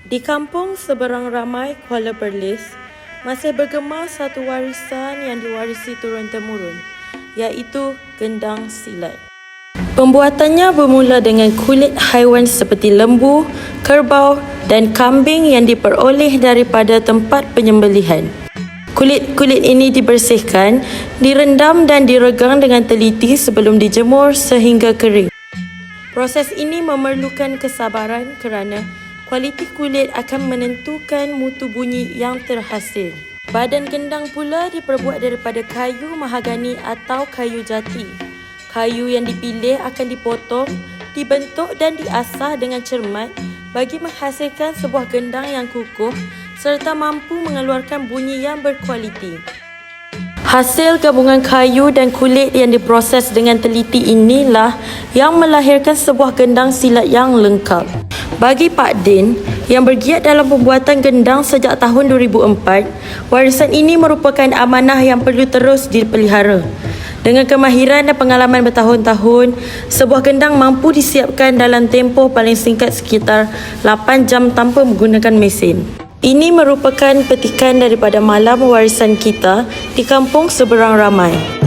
Di kampung seberang ramai Kuala Perlis, masih bergema satu warisan yang diwarisi turun-temurun, iaitu gendang silat. Pembuatannya bermula dengan kulit haiwan seperti lembu, kerbau dan kambing yang diperoleh daripada tempat penyembelihan. Kulit-kulit ini dibersihkan, direndam dan diregang dengan teliti sebelum dijemur sehingga kering. Proses ini memerlukan kesabaran kerana kualiti kulit akan menentukan mutu bunyi yang terhasil. Badan gendang pula diperbuat daripada kayu mahagani atau kayu jati. Kayu yang dipilih akan dipotong, dibentuk dan diasah dengan cermat bagi menghasilkan sebuah gendang yang kukuh serta mampu mengeluarkan bunyi yang berkualiti. Hasil gabungan kayu dan kulit yang diproses dengan teliti inilah yang melahirkan sebuah gendang silat yang lengkap. Bagi Pak Din, yang bergiat dalam pembuatan gendang sejak tahun 2004, warisan ini merupakan amanah yang perlu terus dipelihara. Dengan kemahiran dan pengalaman bertahun-tahun, sebuah gendang mampu disiapkan dalam tempoh paling singkat sekitar 8 jam tanpa menggunakan mesin. Ini merupakan petikan daripada malam warisan kita di kampung seberang ramai.